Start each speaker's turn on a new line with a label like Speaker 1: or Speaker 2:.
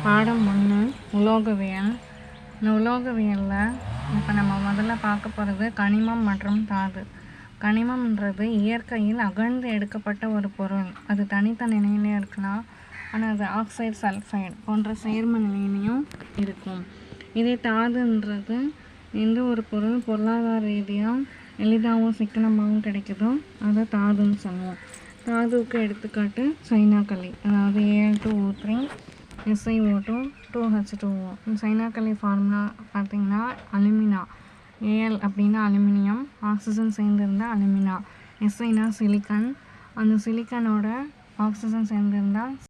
Speaker 1: பாடம் 1 உலோகவியல். இந்த உலோகவியலில் இப்போ நம்ம முதல்ல பார்க்க போகிறது கனிமம் மற்றும் தாது. கனிமம்ன்றது இயற்கையில் அகழ்ந்து எடுக்கப்பட்ட ஒரு பொருள். அது தனித்தனி நிலையிலே இருக்கலாம், ஆனால் அது ஆக்சைடு சல்ஃபைடு போன்ற சேர்ம நிலையிலையும் இருக்கும். இதே தாதுன்றது எந்த ஒரு பொருள் பொருளாதார ரீதியாக எளிதாகவும் சிக்கனமாகவும் கிடைக்குதோ அதை தாதுன்னு சொல்லுவோம். தாதுவுக்கு எடுத்துக்காட்டு சைனாக்களி, அதாவது Al2O3 SiO2 2H2O. இந்த சைனாக்களி ஃபார்முலா பார்த்திங்கன்னா அலுமினா, Al அப்படின்னா அலுமினியம், ஆக்சிஜன் சேர்ந்திருந்தால் அலுமினா, Siனா சிலிக்கான், அந்த சிலிக்கானோட ஆக்சிஜன் சேர்ந்திருந்தால்